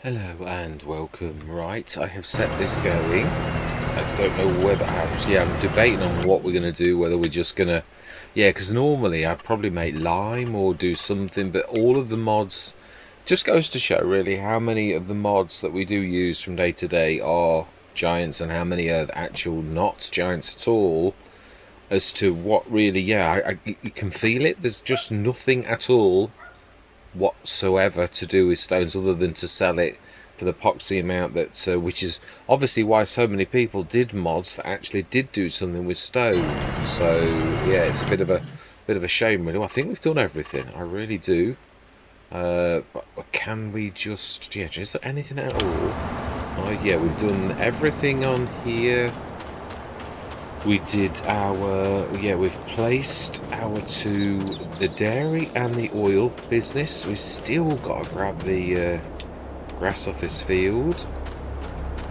Hello and welcome. Right, I have set this going. I don't know whether I'm debating on what we're gonna do. Whether we're just gonna, because normally I'd probably make lime or do something, but all of the mods just goes to show really how many of the mods that we do use from day to day are giants and how many are actual not giants at all. As to what really, you can feel it. There's just nothing at all whatsoever to do with stones other than to sell it for the poxy amount that which is obviously why so many people did mods that actually did do something with stone. So yeah, it's a bit of a shame really. I think we've done everything, I really do. But can we just, is there anything at all? Yeah, we've done everything on here. We did our, we've placed our the dairy and the oil business. We've still got to grab the grass off this field.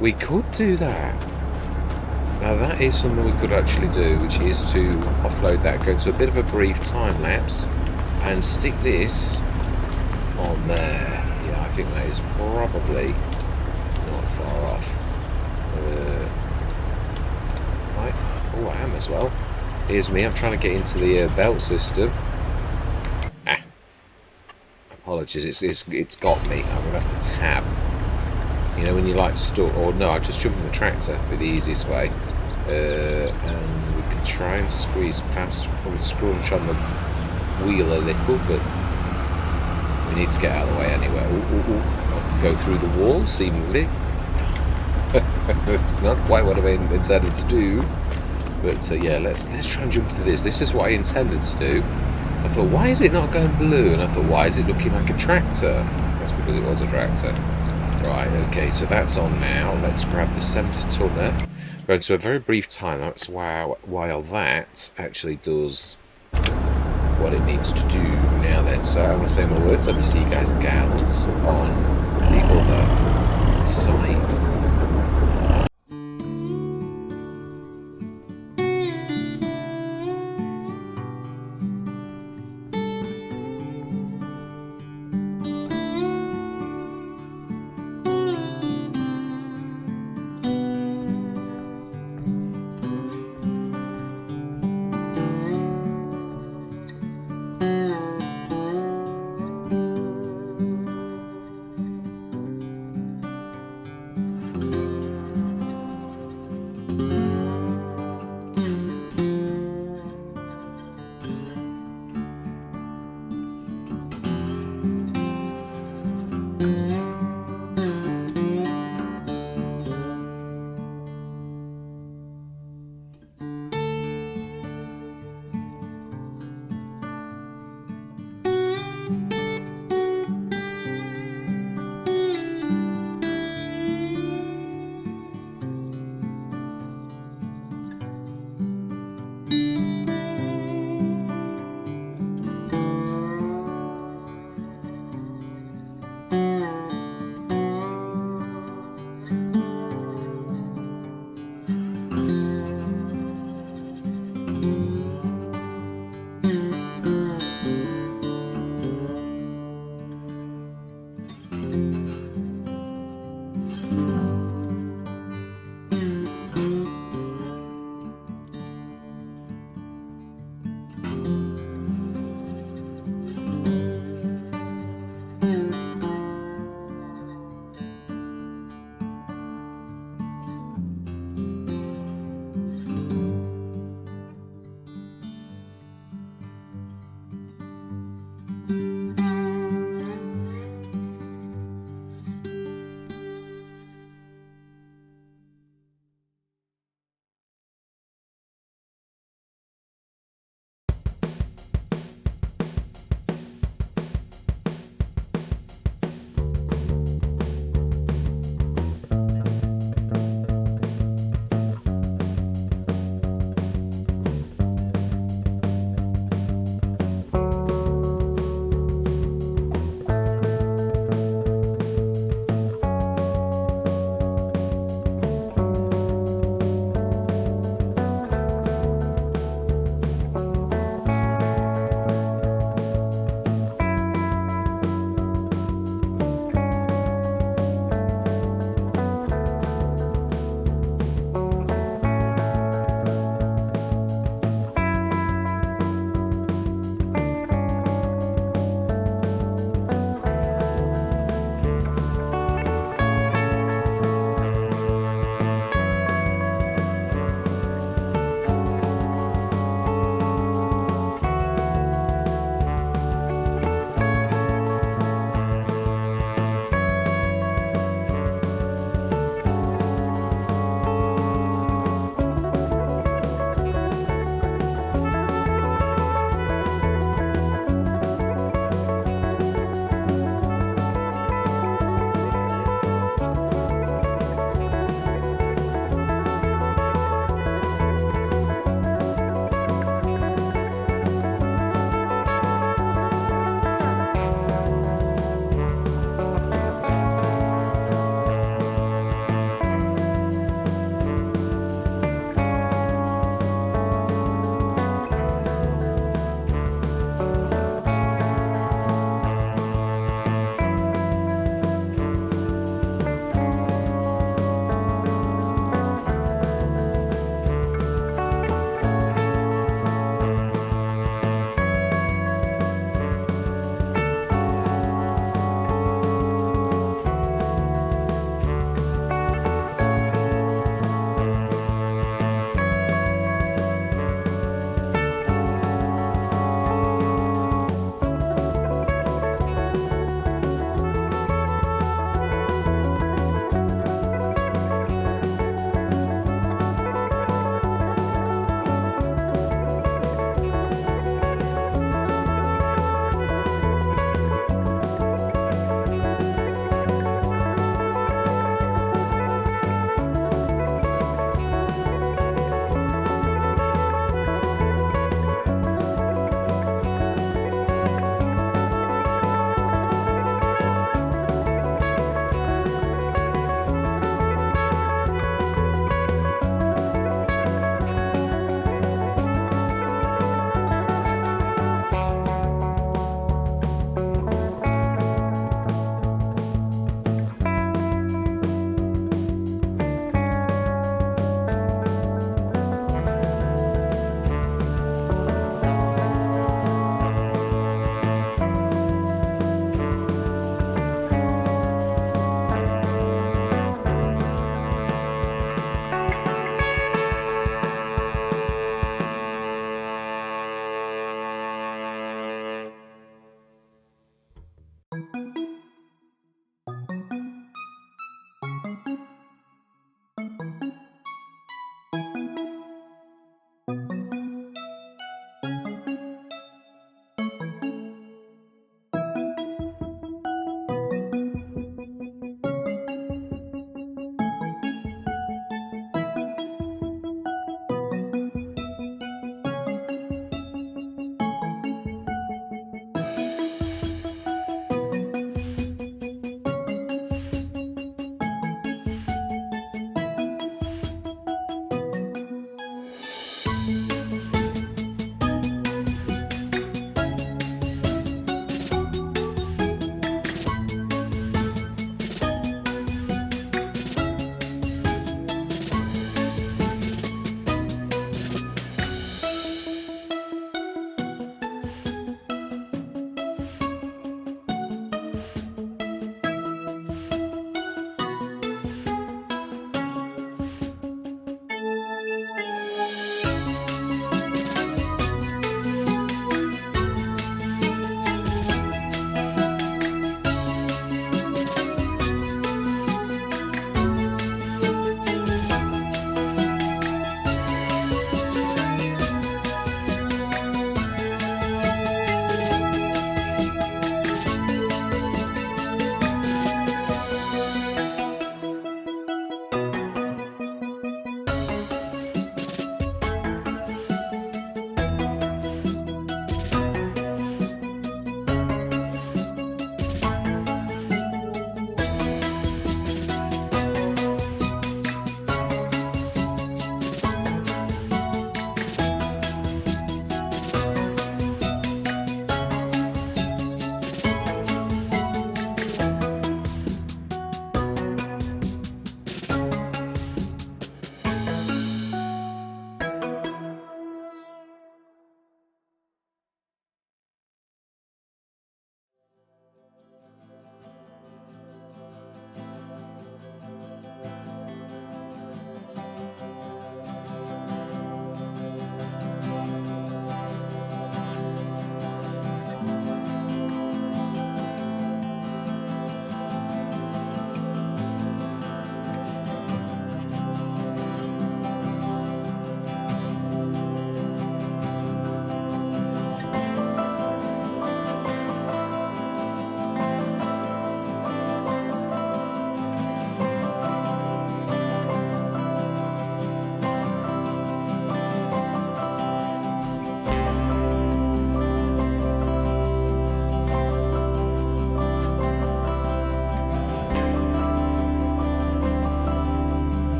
We could do that. Now that is something we could actually do, which is to offload that, go to a bit of a brief time lapse and stick this on there. Yeah, I think that is probably not far off. Right. Oh, I am as well. Here's me, I'm trying to get into the belt system. Apologies, it's got me. I'm gonna have to tab. You know when you like stuck, or no, I just jump in the tractor, be the easiest way. And we can try and squeeze past, probably scrunch on the wheel a little, but we need to get out of the way anyway. Ooh. Go through the wall, seemingly. It's not quite what I intended to do, but yeah, let's try and jump into this. This is what I intended to do. I thought, why is it not going blue? And I thought, why is it looking like a tractor? That's because it was a tractor. Right, okay, so that's on now. Let's grab the 70-tonner. Go into a very brief time lapse while that actually does what it needs to do now then. So I'm going to say my words. Let me see you guys and gals on the other side.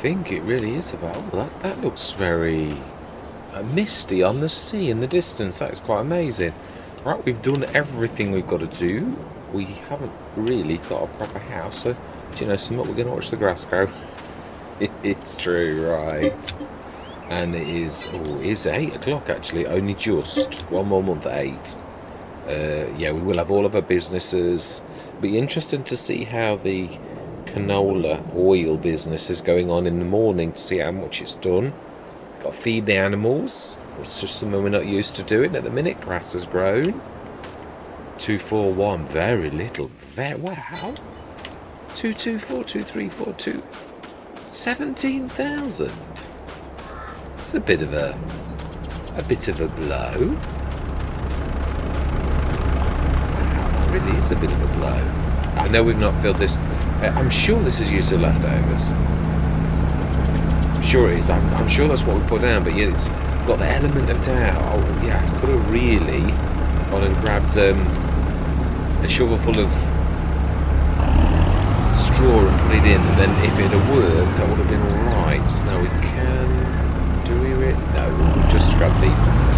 think it really is about... Oh, that looks very misty on the sea in the distance. That is quite amazing. Right, we've done everything we've got to do. We haven't really got a proper house, so do you know something? We're going to watch the grass grow. It's true, right? And it is... Oh, it's 8 o'clock actually. Only just. One more month at 8. Yeah, we will have all of our businesses. Be interesting to see how the canola oil business is going on in the morning, to see how much it's done. Got to feed the animals, which is something we're not used to doing at the minute. Grass has grown. 241, very little. Wow. 224, 234, 17,000. It's a bit of a blow. Really is a bit of a blow. I know we've not filled this. I'm sure this is used to leftovers. I'm sure it is. I'm sure that's what we put down, but yeah, it's got the element of doubt. Oh yeah, I could have really gone and grabbed a shovel full of straw and put it in, and then if it had worked, that would have been alright. Now we can... Do we really? No, we'll just grab the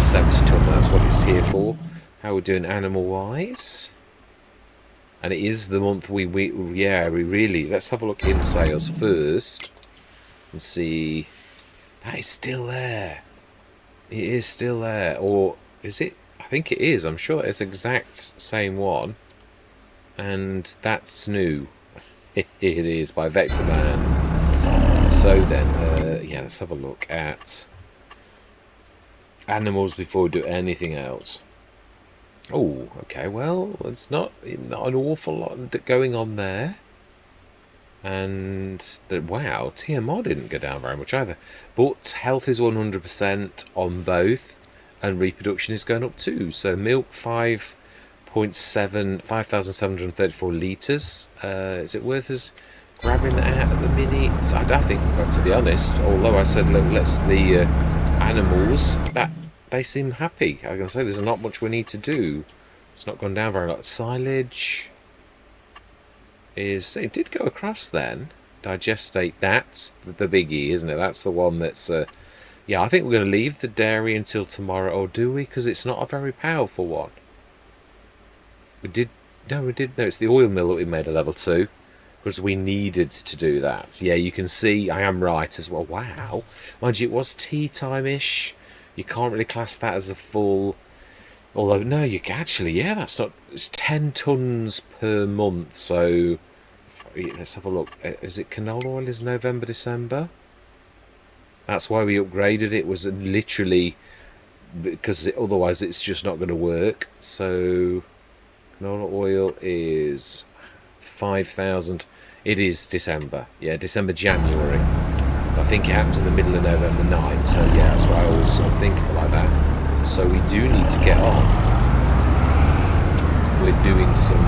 70 ton. That's what it's here for. How we're doing animal-wise. And it is the month we really... Let's have a look in sales first. And see... That is still there. It is still there. Or is it? I think it is. I'm sure it's exact same one. And that's new. It is by Vector Man. So then, yeah, let's have a look at animals before we do anything else. Oh, okay, well, it's not an awful lot going on there. And, wow, TMR didn't go down very much either. But health is 100% on both, and reproduction is going up too. So milk, 5,734 litres. Is it worth us grabbing that out at the minute? I think, to be honest, although I said let's the animals, that they seem happy. I'm going to say there's not much we need to do. It's not gone down very much. Silage is... It did go across then. Digestate, that's the biggie, isn't it? That's the one that's... yeah, I think we're going to leave the dairy until tomorrow. Or do we? Because it's not a very powerful one. We did... No, it's the oil mill that we made a level 2. Because we needed to do that. Yeah, you can see I am right as well. Wow. Mind you, it was tea time-ish. You can't really class that as a full... Although, no, you can actually, yeah, that's not... It's 10 tonnes per month, so... Let's have a look. Is it canola oil? Is November, December? That's why we upgraded it. Was literally... Because otherwise it's just not going to work. So... Canola oil is... 5,000. It is December. Yeah, December, January. I think it happens in the middle of November 9, so yeah, that's why I always sort of think of it like that. So we do need to get on. We're doing some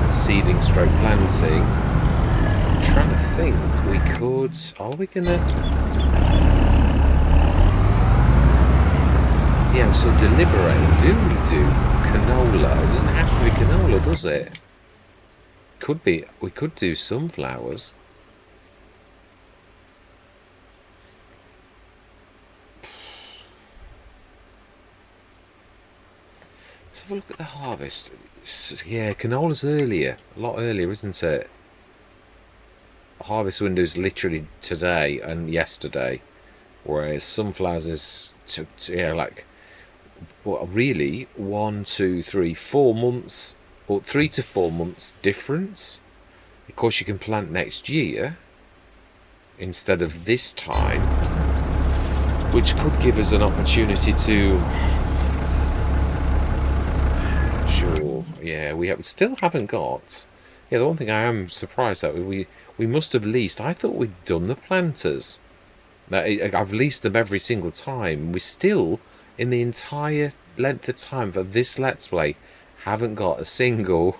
seeding stroke planting. I'm trying to think, we could... Are we gonna... Yeah, I'm sort of deliberating. Do we do canola? It doesn't have to be canola, does it? Could be. We could do sunflowers. Let's have a look at the harvest. Yeah, canola's earlier. A lot earlier, isn't it? Harvest window is literally today and yesterday. Whereas sunflowers is, yeah, like, well, really, 1, 2, 3, 4 months, or 3 to 4 months difference. Of course, you can plant next year instead of this time, which could give us an opportunity to... Sure, yeah, we still haven't got... Yeah, the one thing I am surprised at, we must have leased... I thought we'd done the planters. I've leased them every single time. We still, in the entire length of time for this Let's Play, haven't got a single...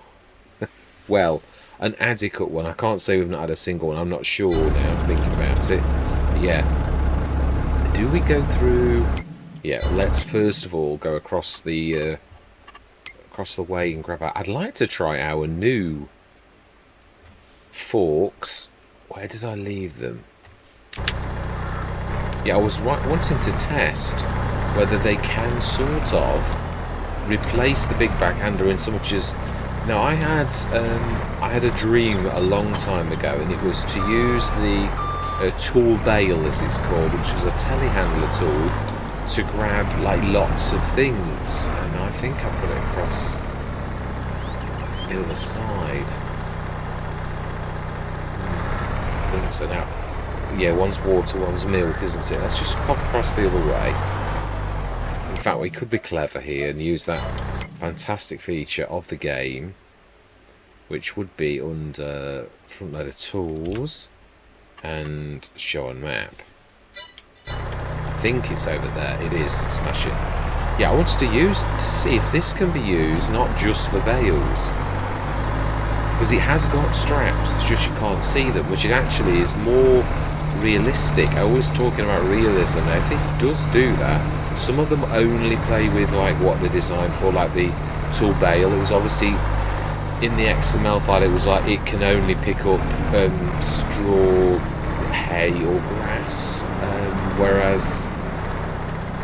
well, an adequate one. I can't say we've not had a single one. I'm not sure now, I'm thinking about it. But yeah. Do we go through... Yeah, let's first of all go across the way and grab out... I'd like to try our new forks. Where did I leave them? Yeah, I was wanting to test whether they can sort of replace the big backhander in so much as... Now, I had a dream a long time ago, and it was to use the tool bale, as it's called, which was a telehandler tool, to grab like lots of things. And I think I put it across the other side. I think so. Now, yeah, one's water, one's milk, isn't it? Let's just pop across the other way. In fact, we could be clever here and use that fantastic feature of the game, which would be under front loader tools and show on map. I think it's over there. It is. Smash it. Yeah, I wanted to see if this can be used not just for bales, because it has got straps, it's just you can't see them, which actually is more realistic. I was talking about realism. Now, if this does do that, some of them only play with like what they're designed for, like the tool bale. It was obviously in the XML file, it was like it can only pick up straw, hay or grass, whereas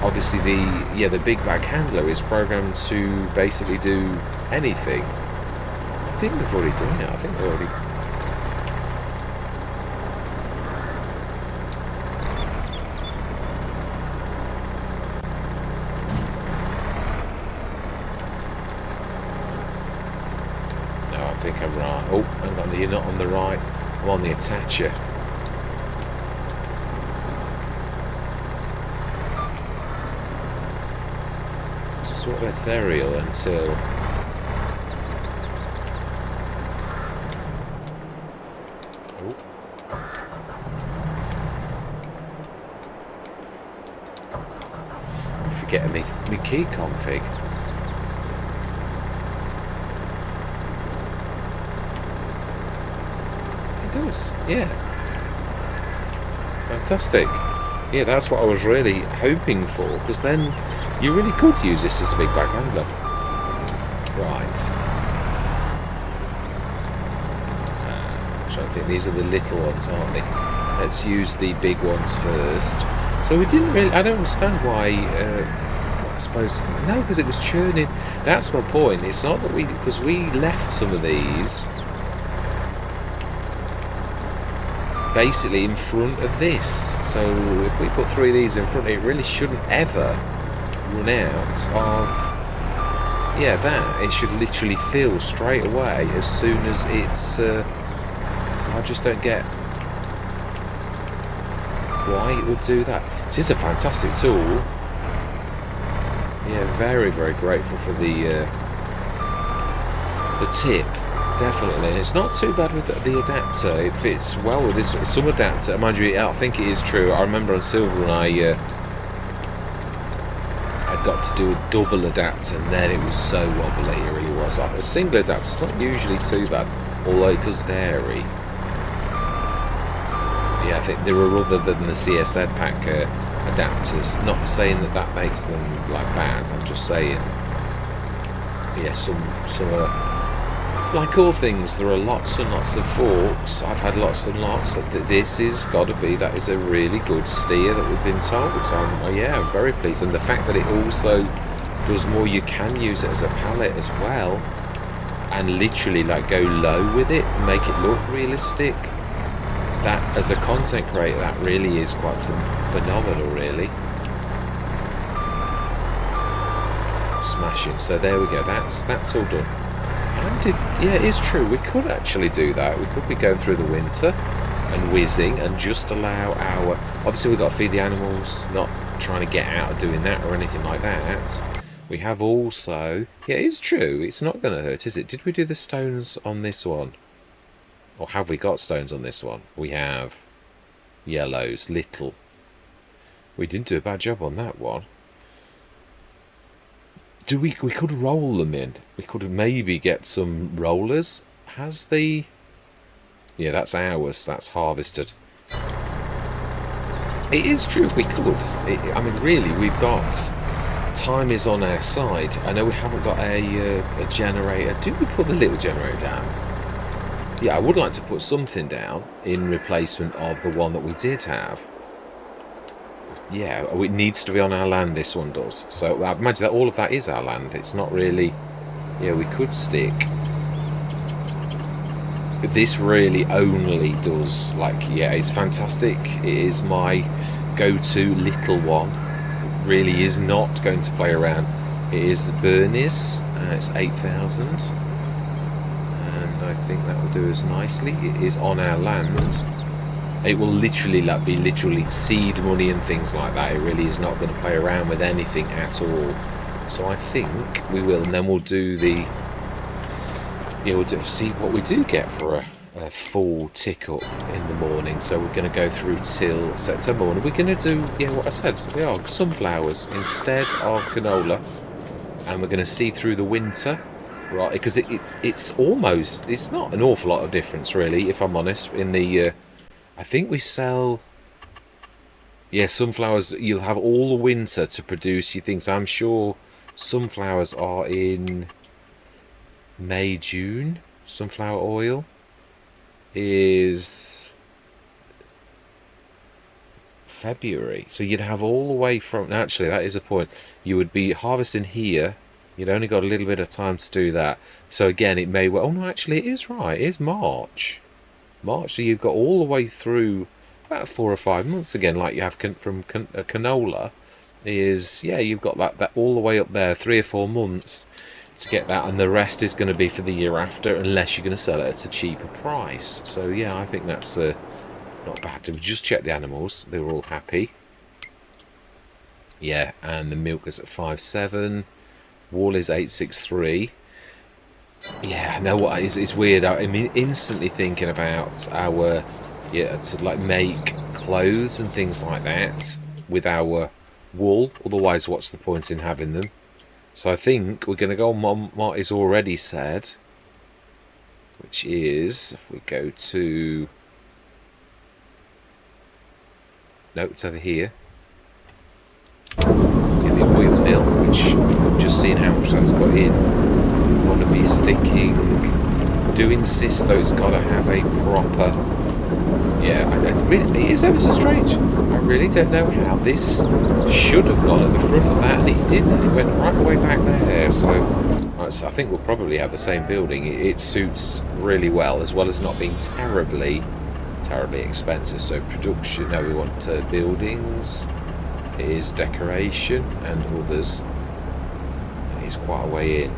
obviously the big bag handler is programmed to basically do anything. I think we've already done it. I think we've already... No, I think I'm right. Oh, hang on, you're not on the right. I'm on the attacher. Sort of ethereal until... Getting me key config. It does, yeah. Fantastic. Yeah, that's what I was really hoping for, because then you really could use this as a big bag handler. Right. So I think these are the little ones, aren't they? Let's use the big ones first. So we didn't really... I don't understand why... I suppose... No, because it was churning. That's my point. It's not that we... Because we left some of these... basically in front of this. So if we put 3 of these in front, it really shouldn't ever run out of... Yeah, that. It should literally fill straight away as soon as it's... so I just don't get... why it would do that. It is a fantastic tool. Yeah, very, very grateful for the tip, definitely. And it's not too bad with the adapter. It fits well with this. Some adapter, mind you, I think it is true. I remember on Silver when I got to do a double adapter, and then it was so wobbly. It really was. Like a single adapter, it's not usually too bad, although it does vary. Yeah, I think there are other than the CSZ pack adapters. Not saying that makes them like bad. I'm just saying, yeah, some are, like all things, there are lots and lots of forks. I've had lots and lots. This is got to be, that is a really good steer that we've been told. So yeah, I'm very pleased. And the fact that it also does more, you can use it as a pallet as well, and literally like go low with it and make it look realistic. That, as a content creator, that really is quite phenomenal, really. Smashing. So there we go. That's all done. And yeah, it is true. We could actually do that. We could be going through the winter and whizzing and just allow our... Obviously, we've got to feed the animals, not trying to get out of doing that or anything like that. We have also... Yeah, it is true. It's not going to hurt, is it? Did we do the stones on this one? Or have we got stones on this one? We have yellows, little. We didn't do a bad job on that one. We could roll them in. We could maybe get some rollers. Has the... Yeah, that's ours. That's harvested. It is true, we could. I mean, really, we've got... Time is on our side. I know we haven't got a generator. Do we put the little generator down? Yeah, I would like to put something down in replacement of the one that we did have. yeah, it needs to be on our land, this one does. So I imagine that all of that is our land. It's not really... Yeah, we could stick... This really only does, like, yeah, it's fantastic. It is my go-to little one. It really is not going to play around. It is Bernie's. It's 8,000. And I think that will do us nicely. It is on our land. It will literally be literally seed money and things like that. It really is not going to play around with anything at all. So I think we will, and then we'll do the... Yeah, we'll see what we do get for a full tick up in the morning. So we're going to go through till September morning. We're going to do, yeah, what I said, we are sunflowers instead of canola. And we're going to see through the winter, right? Because it's almost, it's not an awful lot of difference, really, if I'm honest, in the... I think we sell... Yeah, sunflowers, you'll have all the winter to produce your things. I'm sure sunflowers are in May, June. Sunflower oil is February. So you'd have all the way from... Actually, that is a point. You would be harvesting here. You'd only got a little bit of time to do that. So again, it may well... Oh, no, actually, it is right. It is March. So you've got all the way through about 4 or 5 months again, like you have from canola. Is, yeah, you've got that all the way up there, 3 or 4 months to get that, and the rest is going to be for the year after, unless you're going to sell it at a cheaper price. So yeah, I think that's not bad. We've just checked the animals; they were all happy. Yeah, and the milk is at 5.7. Wool is 8.63. Yeah, no, what it's weird. I mean, instantly thinking about our, yeah, to like make clothes and things like that with our wool. Otherwise, what's the point in having them? So I think we're going to go on what is already said, which is if we go to... No, it's over here. Yeah, the oil mill, which I've just seen how much that's got in. Want to be sticking... Do insist though it's got to have a proper... Yeah, it is ever so strange. I really don't know how this should have gone at the front of that, and it didn't. It went right the way back there. So I think we'll probably have the same building. It suits really well as not being terribly expensive. So production, now we want buildings, it is decoration and others. And it's quite a way in.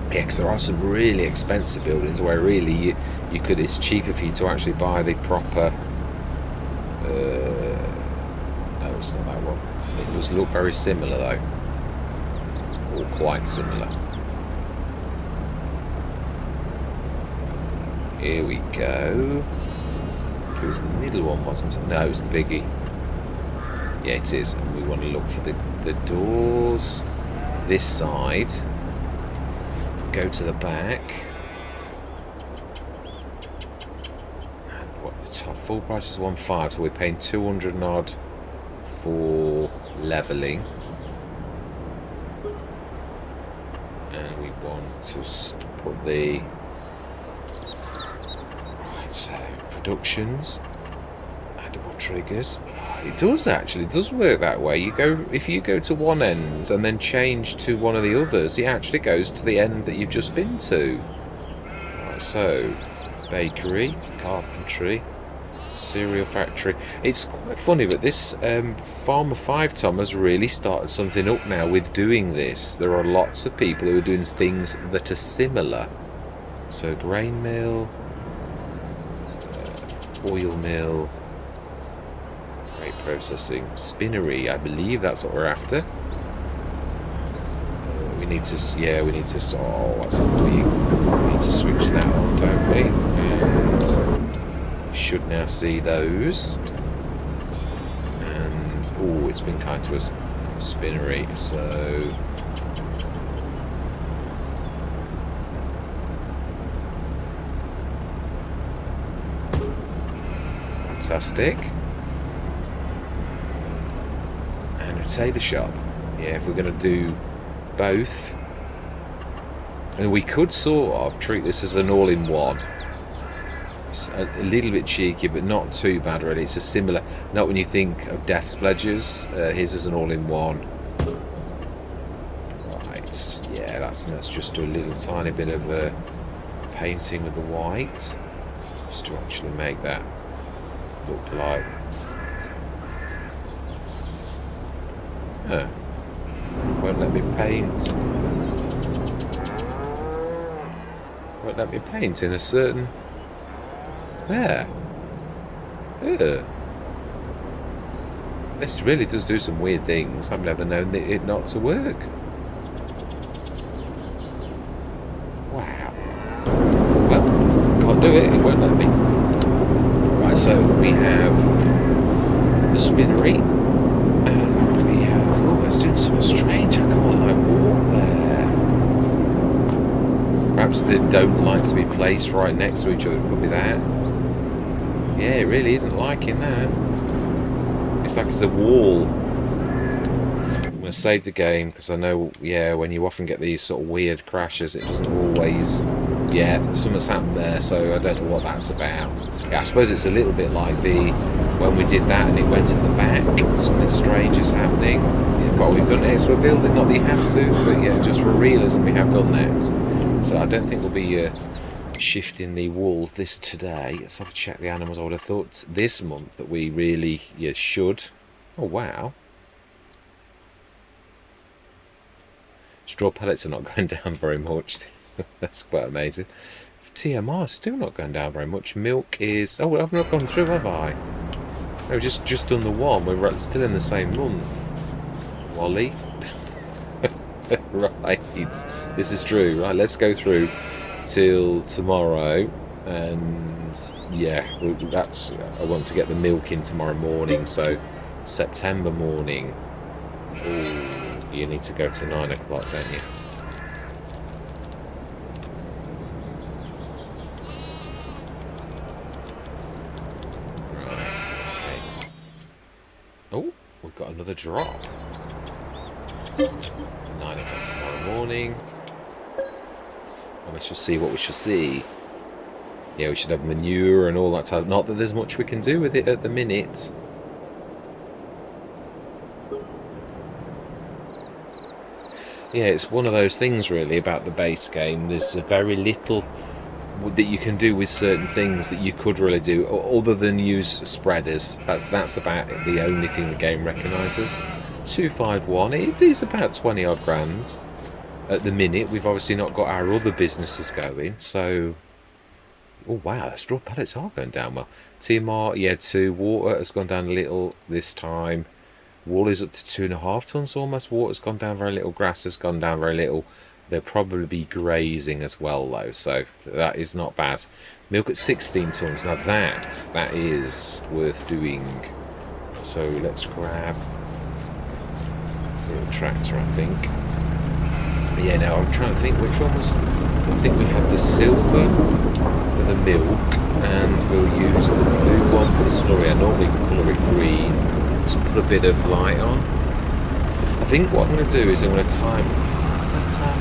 Yeah, because there are some really expensive buildings where really you could... It's cheaper for you to actually buy the proper... no, it's not that one. It does look very similar though, or quite similar. Here we go. It was the middle one, wasn't it? No, it was the biggie. Yeah, it is. And we want to look for the doors this side. Go to the back, and what the top full price is 1.5, so we're paying 200 and odd for leveling, and we want to put the right, so productions, addable triggers. It does actually, it does work that way. You go, if you go to one end and then change to one of the others, it actually goes to the end that you've just been to. Right, so bakery, carpentry, cereal factory. It's quite funny, but this Farmer 5 Tom has really started something up now with doing this. There are lots of people who are doing things that are similar. So grain mill, oil mill, processing, spinnery, I believe that's what we're after. We need to, yeah, we need to, oh, that's annoying. We need to switch that on, don't we? And we should now see those. And, oh, it's been kind to us. Spinnery, so... Fantastic. Say the shop. Yeah, if we're going to do both, and we could sort of treat this as an all-in-one. It's a little bit cheeky, but not too bad really. It's a similar, not when you think of Death's Pledges, his is an all-in-one. Right, yeah, let's just do a little tiny bit of painting with the white, just to actually make that look like... Huh. Won't let me paint. Won't let me paint in a certain... There. Ugh. This really does do some weird things. I've never known it not to work. Wow. Well, can't do it. It won't let me. Right, so we have the spinnery, and we have... Oh, it's doing something strange. I can't, like, walk there. Perhaps they don't like to be placed right next to each other. It could be that. Yeah, it really isn't liking that. It's like it's a wall. I'm going to save the game because I know, yeah, when you often get these sort of weird crashes, it doesn't always... Yeah, something's happened there, so I don't know what that's about. Yeah, I suppose it's a little bit like when we did that and it went at the back. Something strange is happening. Yeah, but we've done it, so we're building, not that you have to, but yeah, just for realism we have done that. So I don't think we'll be shifting the wall this today. Let's have a check the animals. I would have thought this month that we really should. Oh wow, straw pellets are not going down very much. That's quite amazing. TMR is still not going down very much. Milk is... Oh, I've not gone through, have I? I've just done the one. We're still in the same month. Wally. Right, this is true. Right, let's go through till tomorrow, and yeah, that's... I want to get the milk in tomorrow morning, so September morning. Ooh, you need to go to 9 o'clock, don't you? Right, okay. Oh, we've got another drop. 9 o'clock tomorrow morning. And we shall see what we shall see. Yeah, we should have manure and all that type. Not that there's much we can do with it at the minute. Yeah, it's one of those things really about the base game. There's very little that you can do with certain things that you could really do, other than use spreaders. That's about the only thing the game recognises. 251, it is about 20 odd grand. At the minute, we've obviously not got our other businesses going, so... Oh wow, straw pellets are going down well. TMR, yeah, 2. Water has gone down a little this time. Wool is up to 2.5 tons almost. Water's gone down very little. Grass has gone down very little. They'll probably be grazing as well though, so that is not bad. Milk at 16 tons. Now that is worth doing. So let's grab a little tractor, I think. But yeah, now I'm trying to think which one was... I think we had the silver for the milk, and we'll use the blue one for the slurry. I normally colour it green. Just put a bit of light on. I think what I'm going to do is I'm going to time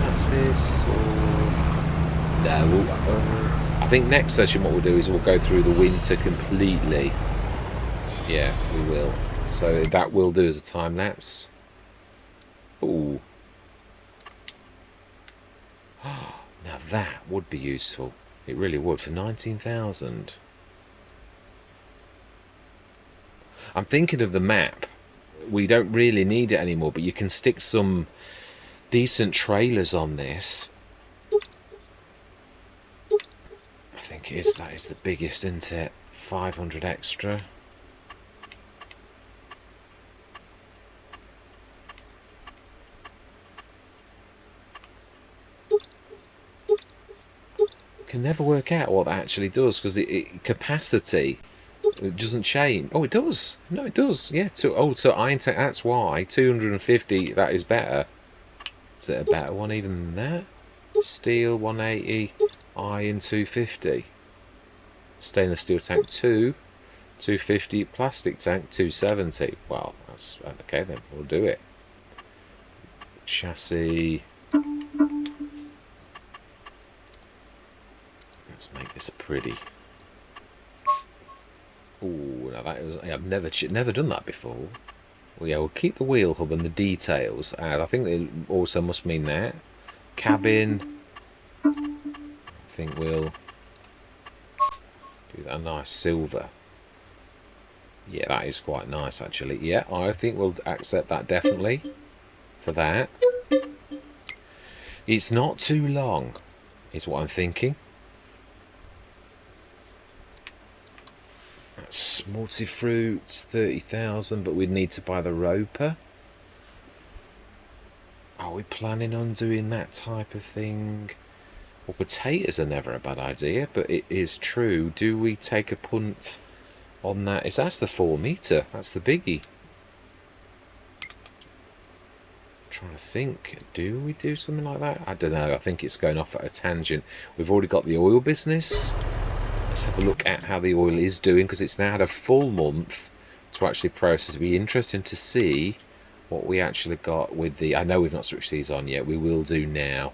lapse this, or no? I think next session what we'll do is we'll go through the winter completely. Yeah, we will. So that will do as a time lapse. Ooh. Now that would be useful. It really would for 19,000. I'm thinking of the map. We don't really need it anymore, but you can stick some decent trailers on this. I think that is the biggest, isn't it? 500 extra. Can never work out what that actually does, because capacity... It doesn't change. Oh, it does. No, it does. Yeah. So iron tech. That's why 250. That is better. Is it a better one even than that? Steel 180. Iron 250. Stainless steel tank 250. Plastic tank 270. Well, that's okay then. We'll do it. Chassis. Let's make this pretty. Ooh, now that is, I've never done that before. Well, yeah, we'll keep the wheel hub and the details, and I think it also must mean that cabin. I think we'll do that nice silver. Yeah, that is quite nice actually. Yeah, I think we'll accept that definitely for that. It's not too long, is what I'm thinking. That's multi-fruits, 30,000, but we'd need to buy the roper. Are we planning on doing that type of thing? Well, potatoes are never a bad idea, but it is true. Do we take a punt on that? That's the 4 metre. That's the biggie. I'm trying to think. Do we do something like that? I don't know. I think it's going off at a tangent. We've already got the oil business. Let's have a look at how the oil is doing, because it's now had a full month to actually process. It'll be interesting to see what we actually got with the... I know we've not switched these on yet. We will do now.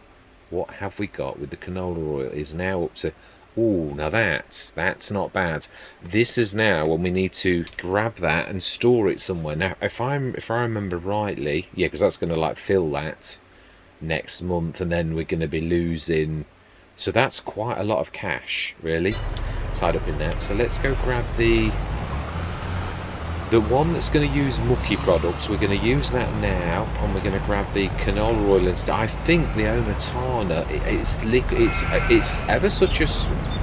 What have we got with the canola oil? Is now up to... Oh, now that's not bad. This is now when we need to grab that and store it somewhere. Now, if I remember rightly, yeah, because that's going to like fill that next month, and then we're going to be losing... So that's quite a lot of cash, really, tied up in that. So let's go grab the one that's going to use mucky products. We're going to use that now, and we're going to grab the canola oil instead. I think the Omatana, it's ever such a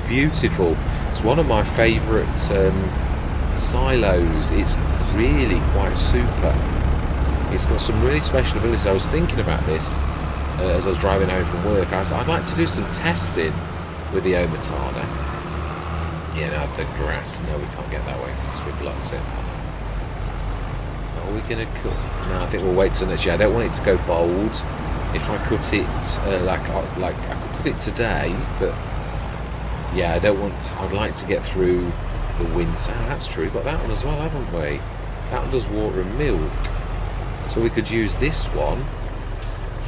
beautiful. It's one of my favourite silos. It's really quite super. It's got some really special abilities. I was thinking about this as I was driving home from work. I'd like to do some testing with the Omatana. Yeah, no, the grass. No, we can't get that way because we blocked it. Are we going to cut? No, I think we'll wait till next year. I don't want it to go bold. If I cut it like I could cut it today, but yeah, I don't want. I'd like to get through the winter. Oh, that's true. We've got that one as well, haven't we? That one does water and milk, so we could use this one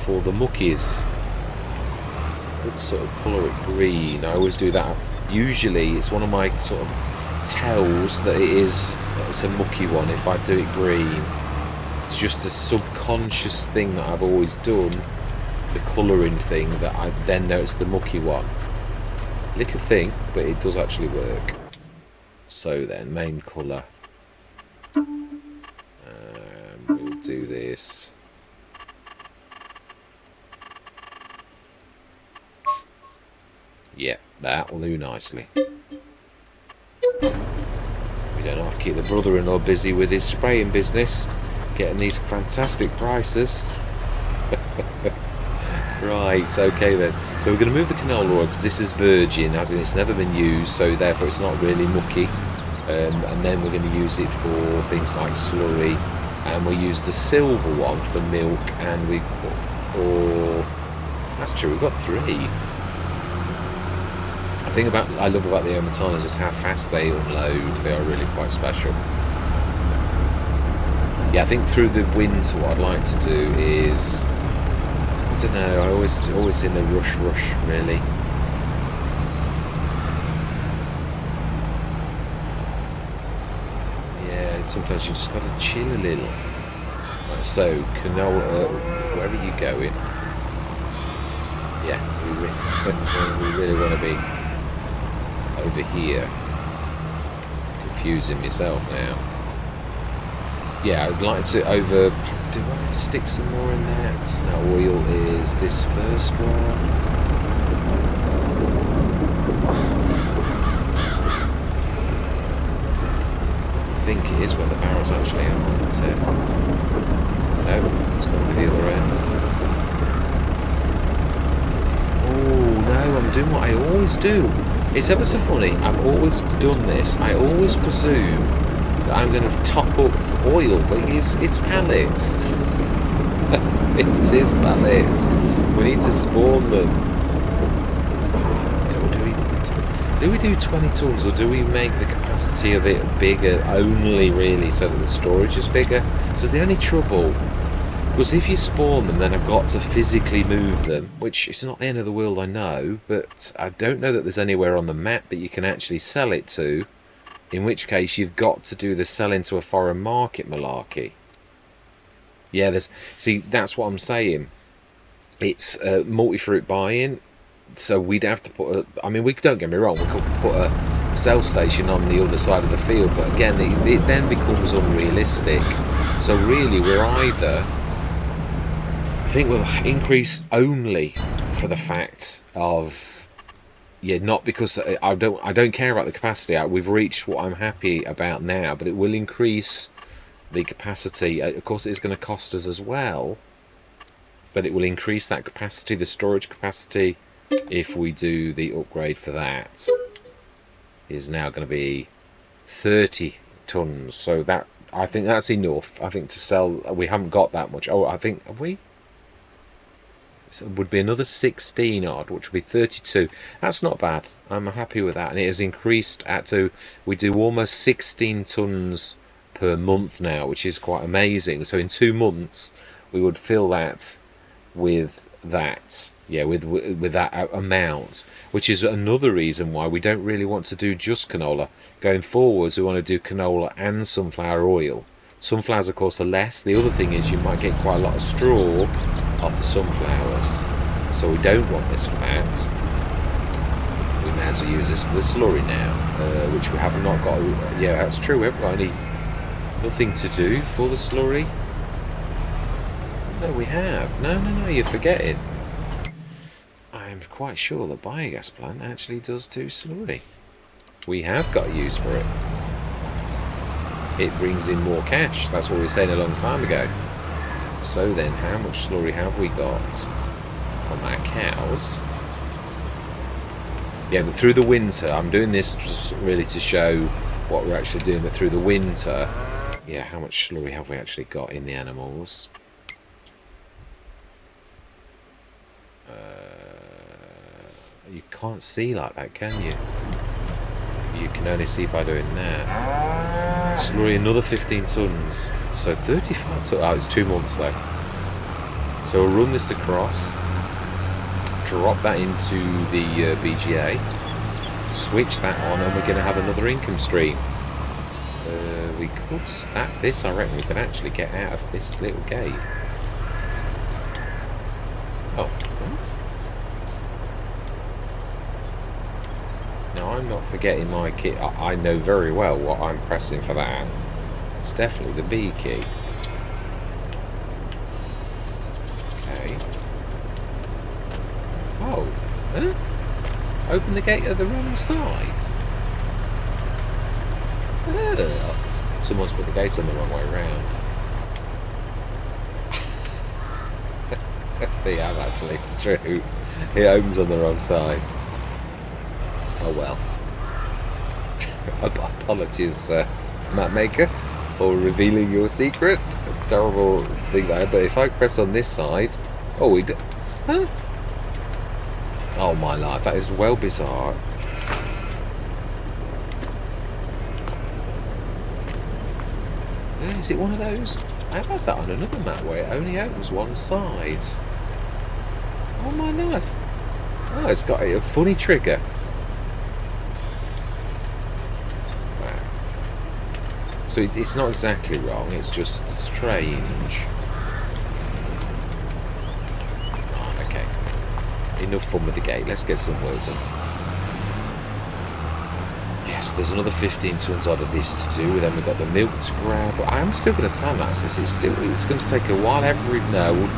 for the muckies. Could sort of colour it green. I always do that. Usually, it's one of my sort of tells that it's a mucky one if I do it green. It's just a subconscious thing that I've always done, the colouring thing, that I then know it's the mucky one. Little thing, but it does actually work. So then, main colour. We'll do this. Yeah, that will do nicely. We don't have to keep the brother-in-law busy with his spraying business, getting these fantastic prices. Right, okay then. So we're going to move the canola oil because this is virgin, as in it's never been used, so therefore it's not really mucky. And then we're going to use it for things like slurry, and we'll use the silver one for milk, and we put... Or... That's true, we've got 3. The thing I love about the Omatanas is how fast they unload. They are really quite special. Yeah, I think through the winter what I'd like to do is, I don't know, I always in a rush really. Yeah, sometimes you just got to chill a little. Right, so canola, where are you going? Yeah, we really want to be over here. Confusing myself now. Yeah, I'd like to over... Do I stick some more in that? Now oil is this first one. I think it is where the barrels actually are, isn't it? No, it's got to be the other end. Oh no, I'm doing what I always do. It's ever so funny, I've always done this. I always presume that I'm going to top up oil, but it's pallets. It is pallets. We need to spawn them. Do we do 20 tons, or do we make the capacity of it bigger only really so that the storage is bigger? So the only trouble, because if you spawn them, then I've got to physically move them, which is not the end of the world, I know, but I don't know that there's anywhere on the map that you can actually sell it to In which case you've got to do the sell into a foreign market malarkey. Yeah, see, that's what I'm saying. It's multi-fruit buy-in, so we'd have to put I mean, we don't get me wrong, we could put a sell station on the other side of the field, but again, it then becomes unrealistic. So really, we're either, I think we'll increase only for the fact of, yeah, not because I don't care about the capacity. We've reached what I'm happy about now, but it will increase the capacity. Of course, it's going to cost us as well, but it will increase that capacity, the storage capacity, if we do the upgrade for that. Is now going to be 30 tons. So that, I think that's enough. I think to sell, we haven't got that much. Oh, I think, have we? So it would be another 16 odd, which would be 32. That's not bad. I'm happy with that. And it has increased we do almost 16 tons per month now, which is quite amazing. So in 2 months, we would fill that with that, yeah, with that amount, which is another reason why we don't really want to do just canola. Going forwards, we want to do canola and sunflower oil. Sunflowers, of course, are less. The other thing is you might get quite a lot of straw off the sunflowers, so we don't want this for that. We may as well use this for the slurry now, which we have not got. Yeah, that's true, we haven't got nothing to do for the slurry. No, we have. No, you're forgetting. I'm quite sure the biogas plant actually does do slurry. We have got use for it. It brings in more cash. That's what we were saying a long time ago. So then, how much slurry have we got from our cows? Yeah, but through the winter, I'm doing this just really to show what we're actually doing, but through the winter, yeah, how much slurry have we actually got in the animals? You can't see like that, can you? You can only see by doing that. Slurry another 15 tons. So 35 tons. Oh, it's 2 months though. So we'll run this across, drop that into the BGA, switch that on, and we're going to have another income stream. We could snap this. I reckon we can actually get out of this little gate. Oh. Now, I'm not forgetting my key. I know very well what I'm pressing for that. It's definitely the B key. Okay. Oh. Huh? Open the gate at the wrong side. Someone's put the gate on the wrong way around. They have actually, it's true. It opens on the wrong side. Oh well. Apologies, map maker, for revealing your secrets. It's a terrible thing there, but if I press on this side, oh, we do. Huh? Oh my life, that is well bizarre. Is it one of those? I've had that on another map where it only opens one side. Oh my life. Oh, it's got a funny trigger. So it's not exactly wrong, it's just strange. Oh, okay. Enough fun with the gate, let's get some work done. Yes, there's another 15 tons odd of this to do, then we've got the milk to grab. But I'm still going to time-lapse this, it's going to take a while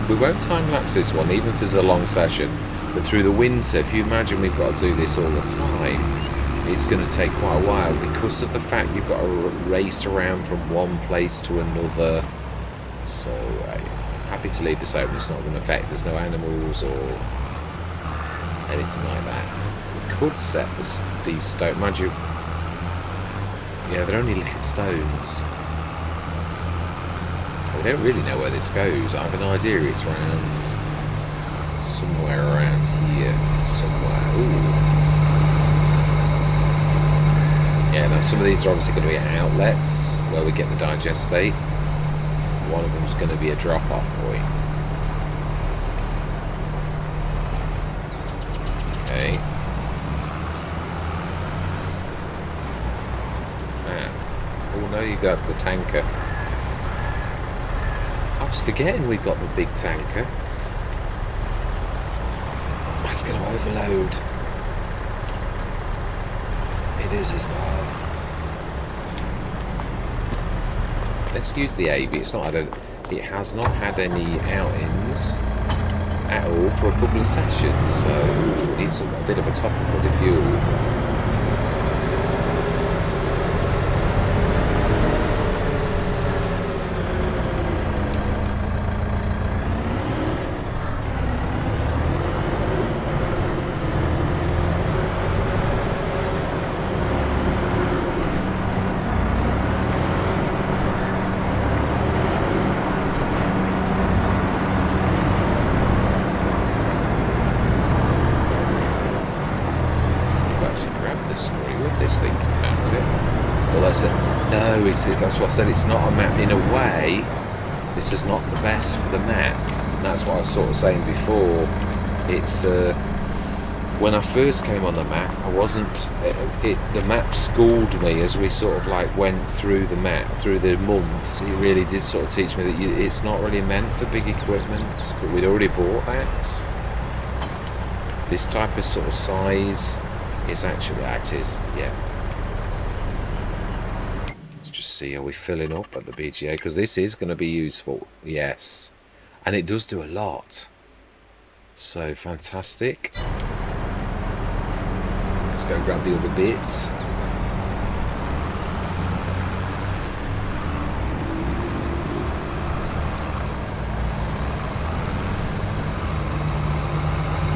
we won't time-lapse this one, even if there's a long session. But through the winter, if you imagine we've got to do this all the time, it's going to take quite a while because of the fact you've got to race around from one place to another. So happy to leave this open. It's not going to affect. There's no animals or anything like that. We could set these stones. Mind you, yeah, they're only little stones. We don't really know where this goes. I have an idea it's around somewhere around here. Somewhere. Ooh. Yeah, now some of these are obviously going to be outlets where we get the digestate. One of them's going to be a drop-off point. Okay. know you guys the tanker. I was forgetting we got the big tanker. That's going to overload. It is as well. Let's use the AB. It has not had any outings at all for a couple of sessions, so it needs a bit of a top up of the fuel. That's what I said, it's not a map. In a way, this is not the best for the map. And that's what I was sort of saying before. It's when I first came on the map, I wasn't the map schooled me as we sort of like went through the map, through the months. It really did sort of teach me that it's not really meant for big equipment, but we'd already bought that. This type of sort of size is actually, that is, yeah. See, are we filling up at the BGA? Because this is going to be useful, yes, and it does do a lot, so fantastic. Let's go grab the other bit. I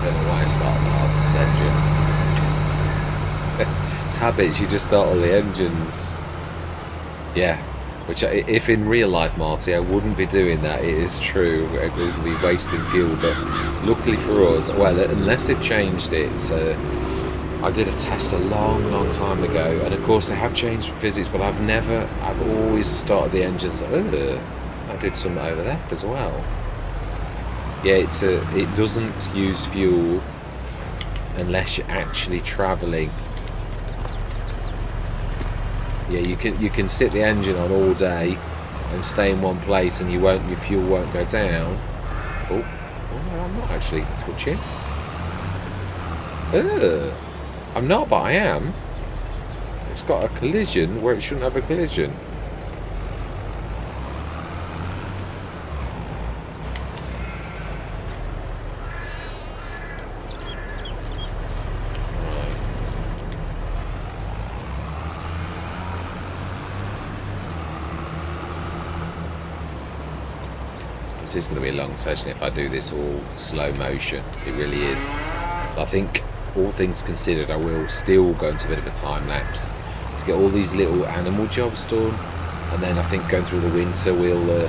don't know why I started the Harks engine. It's habits, you just start all the engines. Yeah, which if in real life, Marty, I wouldn't be doing that. It is true, it would be wasting fuel. But luckily for us, well, unless they've changed it, I did a test a long time ago, and of course they have changed physics, but I've always started the engines. I did some over there as well. Yeah, it doesn't use fuel unless you're actually travelling. Yeah, you can sit the engine on all day and stay in one place, and your fuel won't go down. Oh no, I'm not actually touching. I'm not, but I am. It's got a collision where it shouldn't have a collision. This is going to be a long session if I do this all slow motion. It really is. I think, all things considered, I will still go into a bit of a time lapse to get all these little animal jobs done, and then I think going through the winter we'll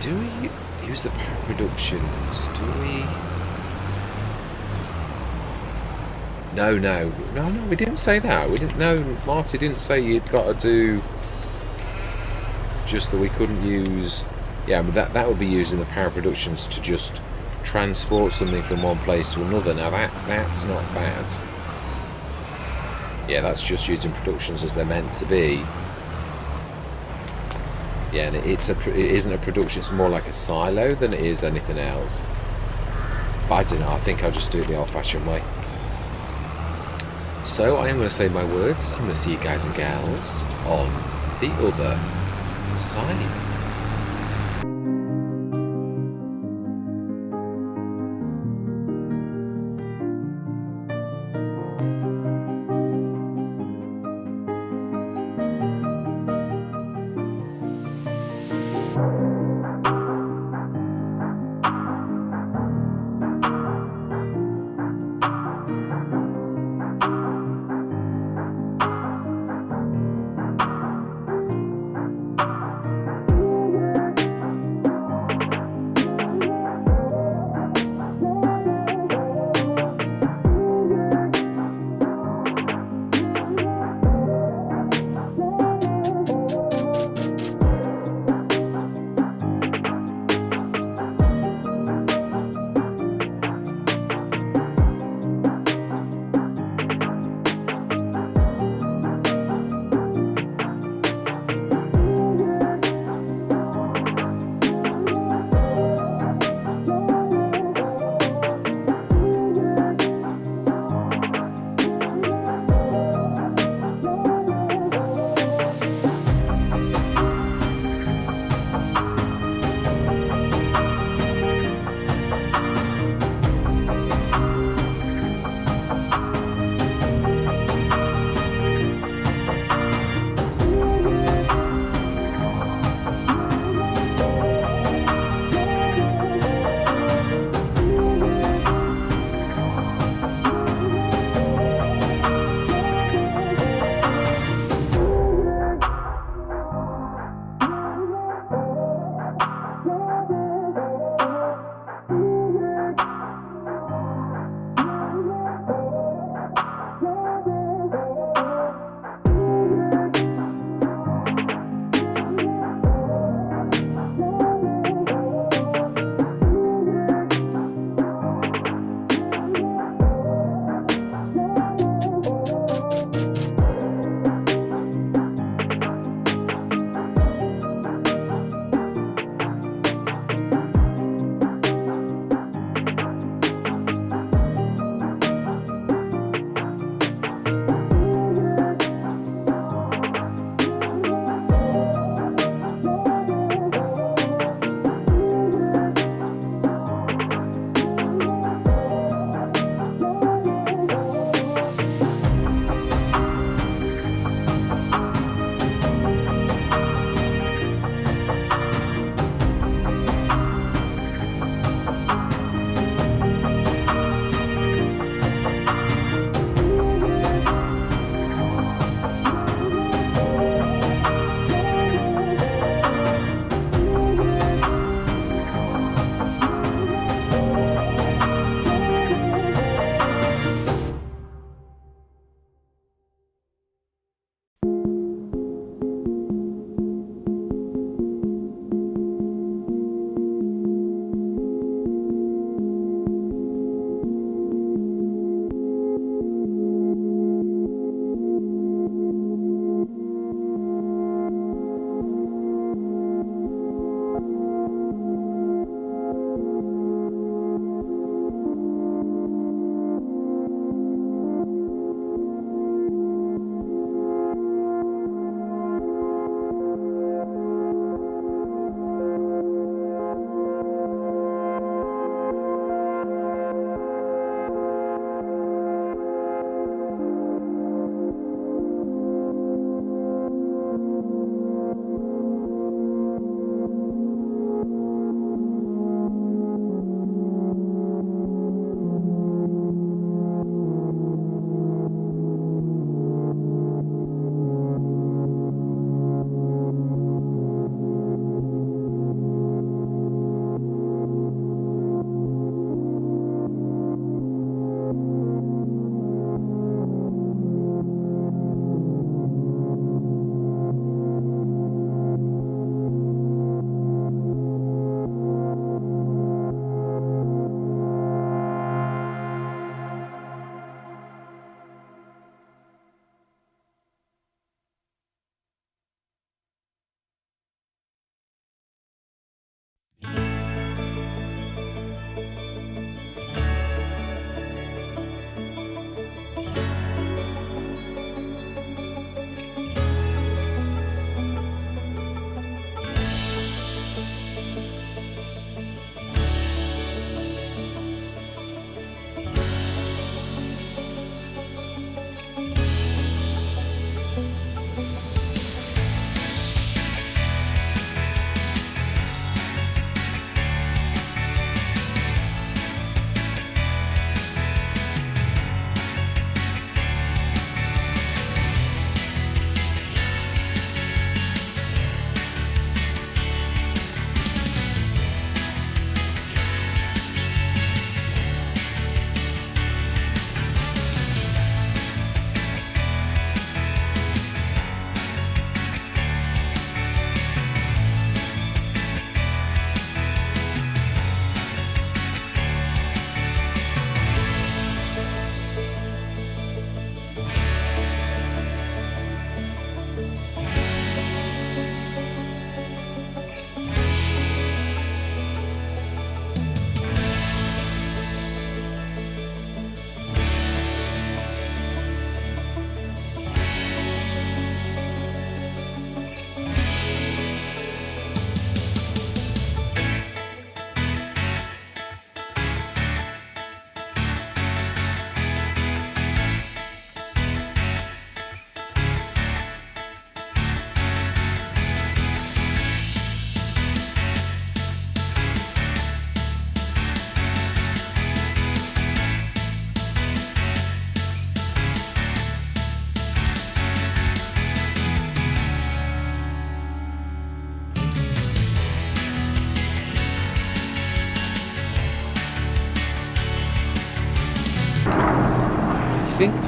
do we use the power productions? Do we? No, we didn't say that. We didn't. No, Marty didn't say you'd got to do. Just that we couldn't use. Yeah, but that would be using the power productions to just transport something from one place to another. Now that's not bad. Yeah, that's just using productions as they're meant to be. Yeah, and it isn't a production. It's more like a silo than it is anything else. But I don't know. I think I'll just do it the old-fashioned way. So I am going to say my words. I'm going to see you guys and gals on the other side.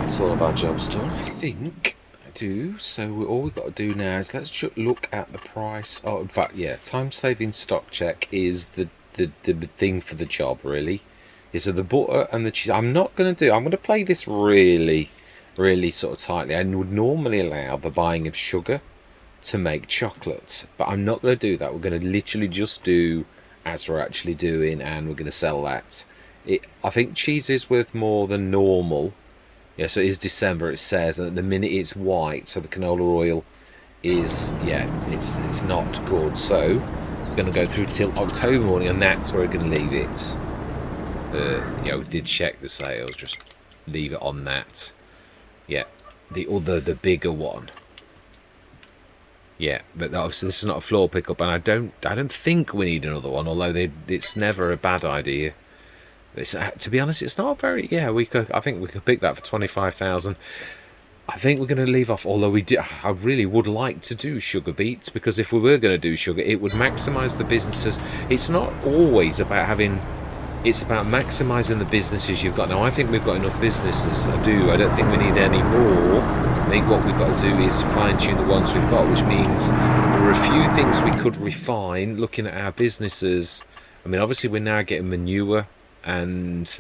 that's all of our jobs done, I think. I do. So all we've got to do now is let's look at the price. Oh, in fact, yeah, time-saving stock check is the thing for the job, really. Yeah, so the butter and the cheese. I'm going to play this really, really sort of tightly. I would normally allow the buying of sugar to make chocolate, but I'm not going to do that. We're going to literally just do as we're actually doing, and we're going to sell that. I think cheese is worth more than normal. Yeah, so it is December, it says, and at the minute it's white, so the canola oil is, yeah, it's not good. So we're going to go through till October morning, and that's where we're going to leave it. Yeah, we did check the sales, just leave it on that. Yeah, the bigger one. Yeah, but obviously this is not a floor pickup, and I don't think we need another one. Although it's never a bad idea. It's, to be honest, it's not very. Yeah, I think we could pick that for 25,000. I think we're going to leave off. Although I really would like to do sugar beets, because if we were going to do sugar, it would maximise the businesses. It's not always about having. It's about maximising the businesses you've got. Now, I think we've got enough businesses. I don't think we need any more. I think what we've got to do is fine-tune the ones we've got, which means there are a few things we could refine looking at our businesses. I mean, obviously, we're now getting manure, and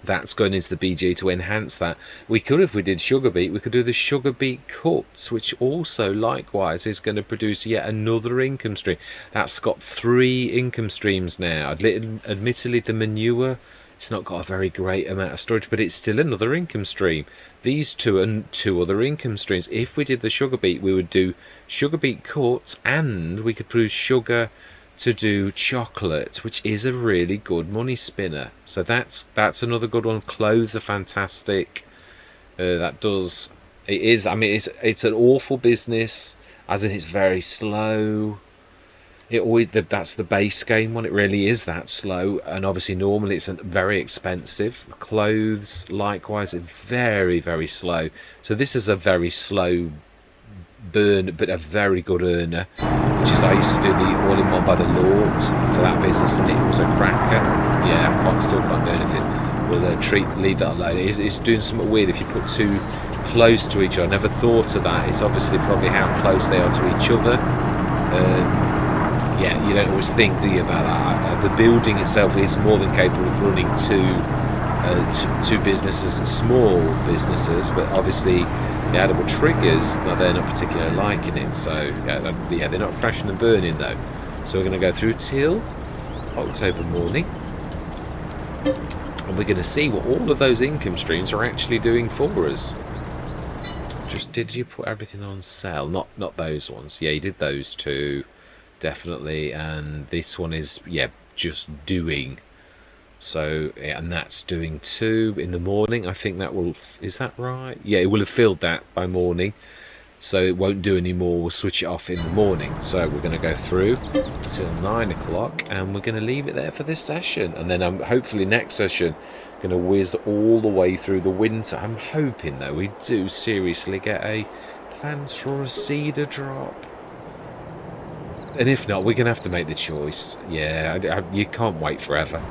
that's going into the BG to enhance that. We could, if we did sugar beet, we could do the sugar beet cuts, which also likewise is going to produce yet another income stream. That's got 3 income streams now. Admittedly, the manure, it's not got a very great amount of storage, but it's still another income stream. These two and 2 other income streams. If we did the sugar beet, we would do sugar beet cuts, and we could produce sugar to do chocolate, which is a really good money spinner. So that's another good one. Clothes are fantastic. It is. I mean, it's an awful business, as in it's very slow. That's the base game one. It really is that slow, and obviously normally it's very expensive. Clothes likewise are very, very slow. So this is a very slow burn, but a very good earner, which is I used to do the all-in-one by the Lord for that business, and it was a cracker. Yeah, I still can't do anything. We'll leave that alone. It's doing something weird if you put 2 close to each other. I never thought of that. It's obviously probably how close they are to each other. Yeah, you don't always think, do you, about that? The building itself is more than capable of running two businesses, small businesses, but obviously the addable triggers, they're not particularly liking it. So yeah, they're not crashing and burning though. So we're going to go through till October morning, and we're going to see what all of those income streams are actually doing for us. Did you put everything on sale? Not those ones. Yeah, you did those 2, definitely, and this one is, yeah, just doing. So, yeah, and that's doing 2 in the morning. I think that will, is that right? Yeah, it will have filled that by morning, so it won't do any more. We'll switch it off in the morning. So we're going to go through till 9 o'clock, and we're going to leave it there for this session, and then hopefully next session going to whiz all the way through the winter. I'm hoping though we do seriously get a plans for a cedar drop. And if not, we're going to have to make the choice. Yeah, you can't wait forever.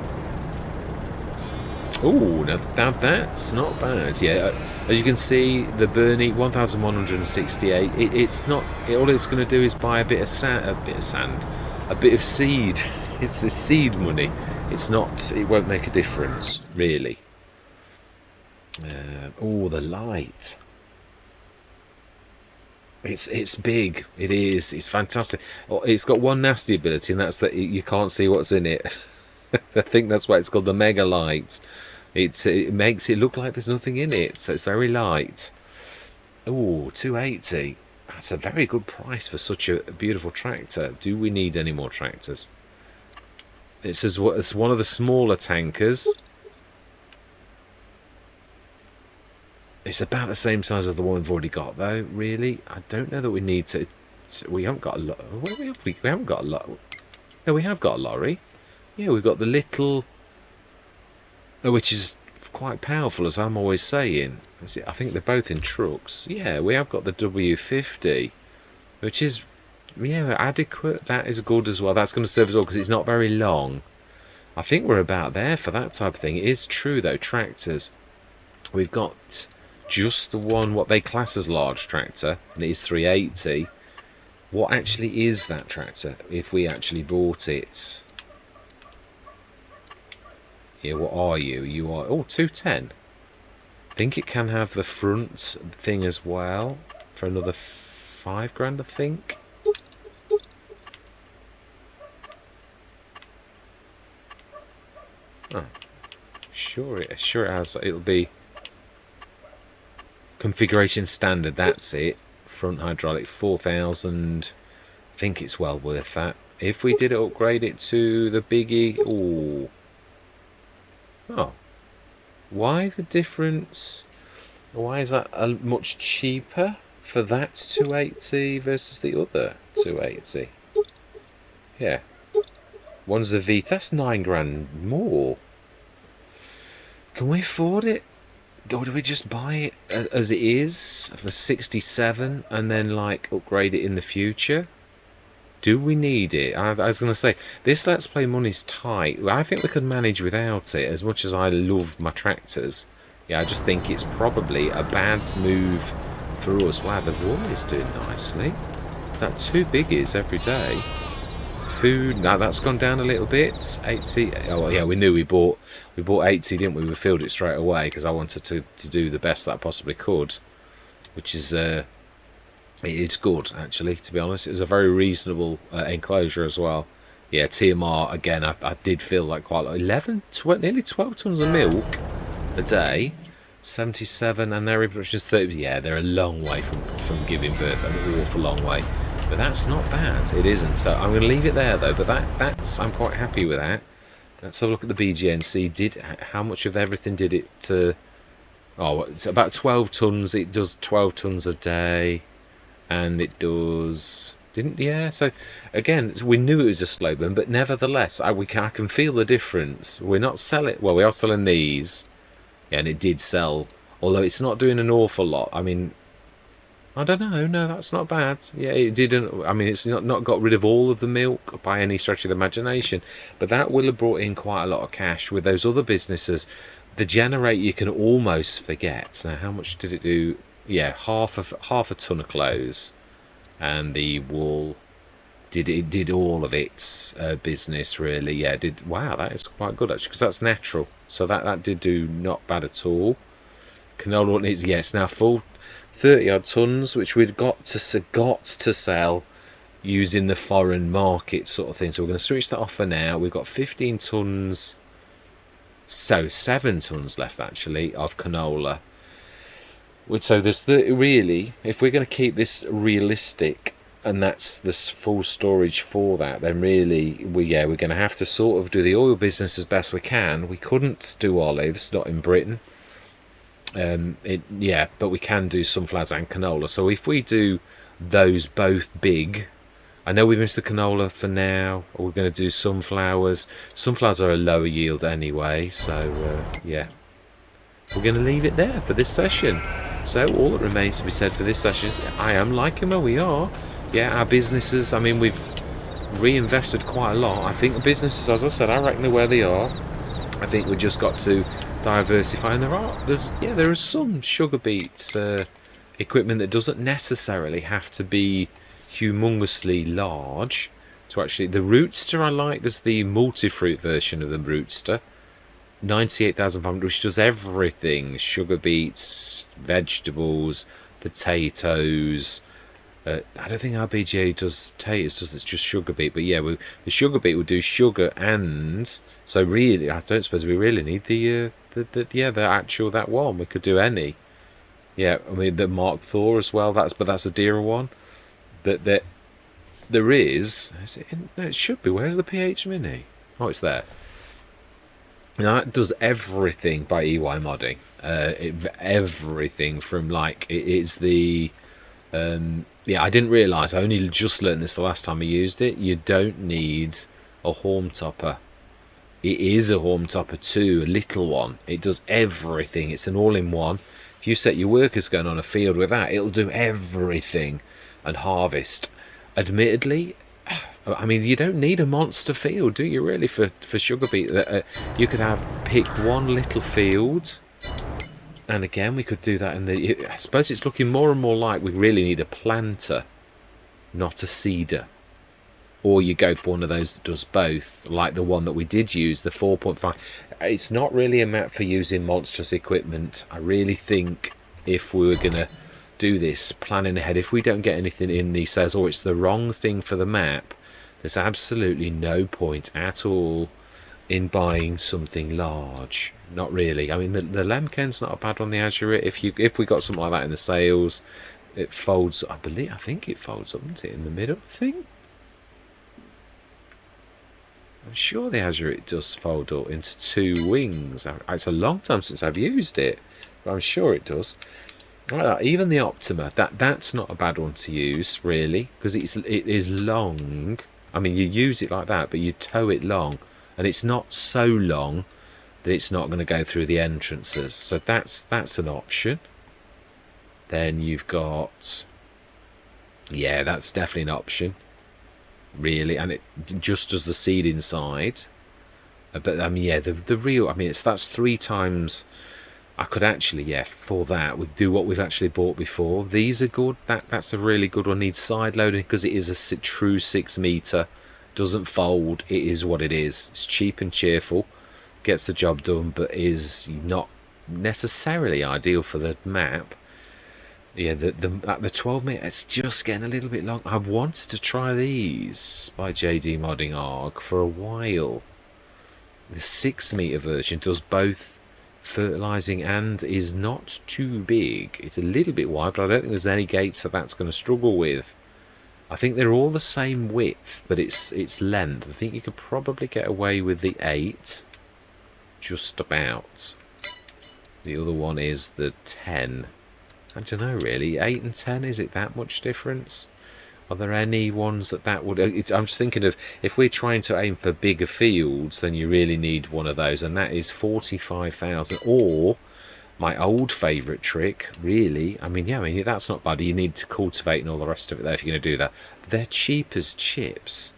Oh, now that's not bad. Yeah, as you can see, the Bernie 1,168. It's not. All it's going to do is buy a bit of sand, a bit of seed. It's a seed money. It's not. It won't make a difference really. Oh, the light. It's big. It is. It's fantastic. It's got one nasty ability, and that's that you can't see what's in it. I think that's why it's called the mega light. It makes it look like there's nothing in it, so it's very light. Oh, 280. That's a very good price for such a beautiful tractor. Do we need any more tractors? It's one of the smaller tankers. It's about the same size as the one we've already got, though. Really, I don't know that we need to. We haven't got a lot. We haven't got a lot. No, we have got a lorry. Yeah, we've got the little, which is quite powerful, as I'm always saying. I think they're both in trucks. Yeah, we have got the W50, which is, yeah, adequate. That is good as well. That's going to serve as well because it's not very long. I think we're about there for that type of thing. It is true, though, tractors. We've got just the one what they class as large tractor, and it is 380. What actually is that tractor if we actually bought it? Yeah, what are you? You are 210. I think it can have the front thing as well for another 5 grand, I think. Oh, sure it has. It'll be configuration standard. That's it. Front hydraulic 4,000. I think it's well worth that. If we did upgrade it to the biggie, oh, why the difference? Why is that much cheaper for that 280 versus the other 280? Yeah, one's a V. That's 9 grand more. Can we afford it? Or do we just buy it as it is for 67 and then like upgrade it in the future? Do we need it? I was going to say, this Let's Play money's tight. I think we could manage without it, as much as I love my tractors. Yeah, I just think it's probably a bad move for us. Wow, the wool is doing nicely. That 2 biggies every day. Food, now that's gone down a little bit. 80. Oh yeah, we knew we bought 80, didn't we? We filled it straight away because I wanted to do the best that I possibly could, which is it's good, actually, to be honest. It was a very reasonable enclosure as well. Yeah, TMR, again, I did feel like quite like 11, nearly 12 tonnes of milk a day. 77, and their reproduction is 30. Yeah, they're a long way from giving birth, an awful long way. But that's not bad, it isn't. So I'm going to leave it there, though. But that's I'm quite happy with that. Let's have a look at the BGNC. How much of everything did it? Oh, it's about 12 tonnes. It does 12 tonnes a day. And it does, yeah. So again, we knew it was a slow burn, but nevertheless, I can feel the difference. We're not selling. Well, we are selling these, yeah, and it did sell. Although it's not doing an awful lot. I mean, I don't know. No, that's not bad. Yeah, it didn't. I mean, it's not got rid of all of the milk by any stretch of the imagination, but that will have brought in quite a lot of cash. With those other businesses, the generate you can almost forget. Now, how much did it do? Yeah, half a ton of clothes, and the wool did all of its business really. Yeah, wow, that is quite good actually, because that's natural. So that did do not bad at all. Canola needs, yes, now full 30 odd tons, which we'd got to sell using the foreign market sort of thing. So we're going to switch that off for now. We've got 15 tons, so 7 tons left actually of canola. So there's really, if we're going to keep this realistic, and that's this full storage for that, then really we're going to have to sort of do the oil business as best we can. We couldn't do olives, not in Britain. But we can do sunflowers and canola. So if we do those both big, I know we missed the canola for now. We're going to do sunflowers. Sunflowers are a lower yield anyway, so yeah, we're going to leave it there for this session. So all that remains to be said for this session is I am liking where we are. Yeah, our businesses, I mean, we've reinvested quite a lot. I think the businesses, as I said, I reckon they're where they are. I think we've just got to diversify, and there is some sugar beet equipment that doesn't necessarily have to be humongously large to actually. The Rootster I like. There's the multi-fruit version of the Rootster, 98,500, which does everything: sugar beets, vegetables, potatoes. I don't think our BGA does potatoes, it's just sugar beet. But yeah, the sugar beet will do sugar, and so really, I don't suppose we really need the actual that one. We could do any. Yeah, I mean the Mark Thor as well. That's a dearer one. That there is. No, it should be. Where's the PH Mini? Oh, it's there. Now that does everything by EY modding. Everything from like it's the. Yeah, I didn't realise. I only just learned this the last time I used it. You don't need a horn topper. It is a horn topper too, a little one. It does everything. It's an all-in-one. If you set your workers going on a field with that, it'll do everything and harvest. Admittedly, I mean, you don't need a monster field, do you really, for sugar beet? You could pick one little field And again, we could do that in the... I suppose it's looking more and more like we really need a planter, not a seeder. Or you go for one of those that does both, like the one that we did use, the 4.5. It's not really a map for using monstrous equipment. I really think if we were going to do this, planning ahead, if we don't get anything in the says, or it's the wrong thing for the map, there's absolutely no point at all in buying something large. Not really. I mean, the Lemken's not a bad one, the Azure. If we got something like that in the sales, it folds, I think it folds up, doesn't it, in the middle, I think? I'm sure the Azure it does fold up into 2 wings. It's a long time since I've used it, but I'm sure it does. Even the Optima, that's not a bad one to use, really, because it is long. I mean, you use it like that, but you tow it long, and it's not so long that it's not going to go through the entrances. So that's an option. Then you've got, yeah, that's definitely an option. Really, and it just does the seed inside, but I mean, yeah, the real, I mean, that's 3 times. I could actually, yeah, for that we do what we've actually bought before. These are good. That's a really good one. Needs side loading because it is a true 6 meter, doesn't fold. It is what it is. It's cheap and cheerful, gets the job done, but is not necessarily ideal for the map. Yeah, the 12 meter, it's just getting a little bit long. I've wanted to try these by JD Modding ARG for a while. The 6 meter version does both fertilizing and is not too big. It's a little bit wide, but I don't think there's any gates that that's going to struggle with. I think they're all the same width, but it's length. I think you could probably get away with the 8, just about. The other one is the 10. I don't know, really. 8 and 10, is it that much difference? Are there any ones that would... I'm just thinking of, if we're trying to aim for bigger fields, then you really need one of those, and that is 45,000. Or, my old favourite trick, really, I mean, yeah, I mean, that's not bad. You need to cultivate and all the rest of it there if you're going to do that. They're cheap as chips.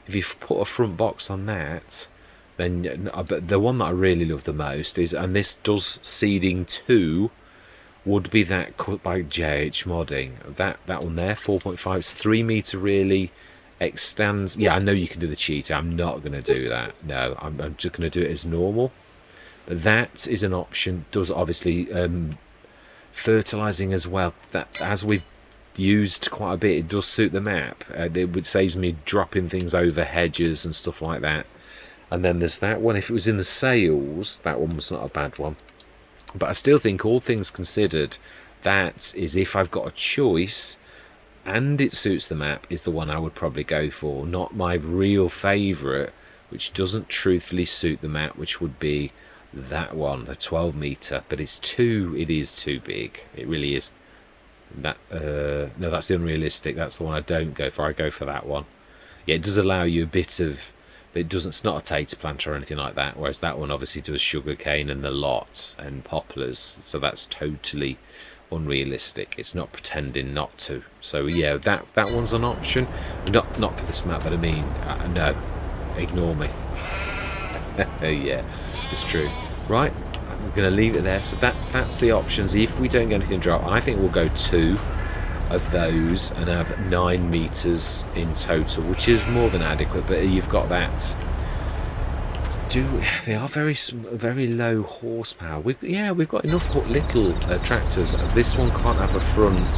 If you put a front box on that, then... But the one that I really love the most is, and this does seeding too, would be that cut by JH Modding. That one there, 4.5. It's 3 meter, really extends. Yeah, I know you can do the cheat. I'm not going to do that. No, I'm just going to do it as normal. But that is an option. Does obviously fertilizing as well. That, as we've used quite a bit, it does suit the map. It saves me dropping things over hedges and stuff like that. And then there's that one. If it was in the sales, that one was not a bad one. But I still think, all things considered, that is, if I've got a choice and it suits the map, is the one I would probably go for. Not my real favourite, which doesn't truthfully suit the map, which would be that one, the 12 meter. But it is too big. It really is. No, that's the unrealistic. That's the one I don't go for. I go for that one. Yeah, it does allow you a bit of... But it doesn't, it's not a tater planter or anything like that, whereas that one obviously does sugarcane and the lot and poplars, so that's totally unrealistic. It's not pretending not to. So yeah, that one's an option. Not for this map, but I mean, no, ignore me. Yeah, it's true. Right, I'm going to leave it there. So that's the options. If we don't get anything drop, I think we'll go 2 of those and have 9 meters in total, which is more than adequate. But you've got that. They are very low horsepower. We've got enough little tractors. This one can't have a front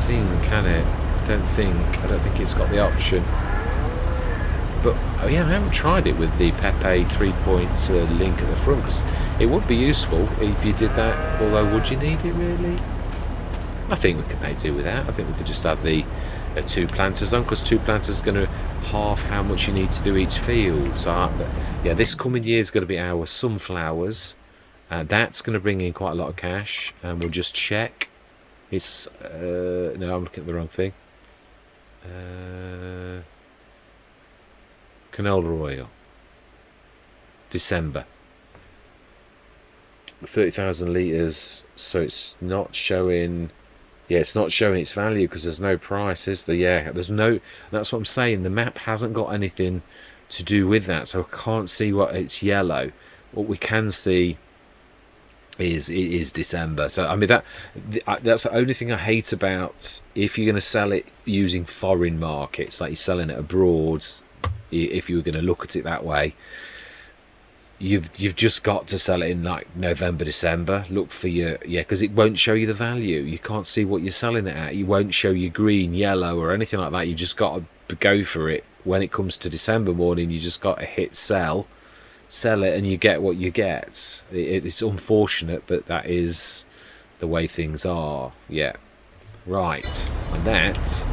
thing, can it? I don't think it's got the option. But yeah, I haven't tried it with the Pepe 3-point link at the front, because it would be useful if you did that. Although, would you need it really? I think we could make do with that. I think we could just have the 2 planters on, because 2 planters is going to half how much you need to do each field. So yeah, this coming year is going to be our sunflowers. That's going to bring in quite a lot of cash, and we'll just check. It's no, I'm looking at the wrong thing. Canola oil. December. 30,000 litres, so it's not showing. Yeah, it's not showing its value because there's no price, is there? Yeah, there's no... That's what I'm saying. The map hasn't got anything to do with that, so I can't see what it's yellow. What we can see is December. So I mean that's the only thing I hate about if you're going to sell it using foreign markets, like you're selling it abroad. If you were going to look at it that way, you've just got to sell it in like November, December. Look for your because it won't show you the value. You can't see what you're selling it at. You won't show you green, yellow, or anything like that. You just got to go for it. When it comes to December morning, you just got to hit sell it, and you get what you get. It's unfortunate, but that is the way things are. Yeah, right. And that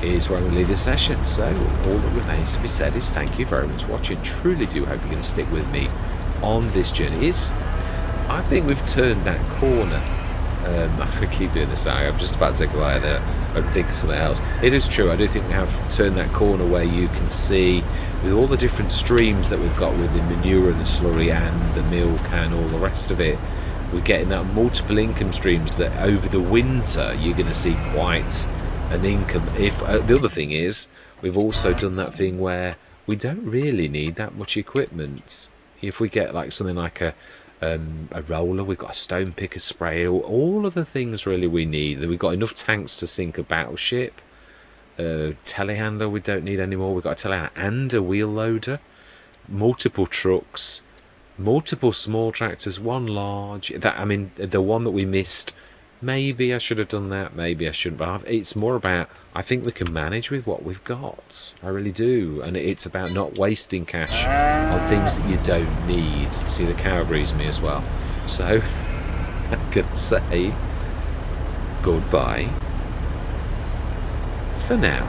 is where I'm going to leave this session. So all that remains to be said is thank you very much for watching. Truly do hope you're going to stick with me on this journey. I think we've turned that corner. I keep doing this now. I'm just about to take a lie there and think of something else. It is true. I do think we have turned that corner where you can see, with all the different streams that we've got with the manure and the slurry and the milk and all the rest of it, we're getting that multiple income streams that over the winter you're going to see quite an income. If the other thing is, we've also done that thing where we don't really need that much equipment. If we get like something like a roller, we've got a stone picker, sprayer, all of the things really we need. We've got enough tanks to sink a battleship. Telehandler we don't need anymore. We've got a telehandler and a wheel loader, multiple trucks, multiple small tractors, one large. I mean, the one that we missed, maybe I should have done that, maybe I shouldn't, but it's more about, I think we can manage with what we've got. I really do. And it's about not wasting cash on things that you don't need. See, the cow agrees with me as well. So I'm gonna say goodbye for now.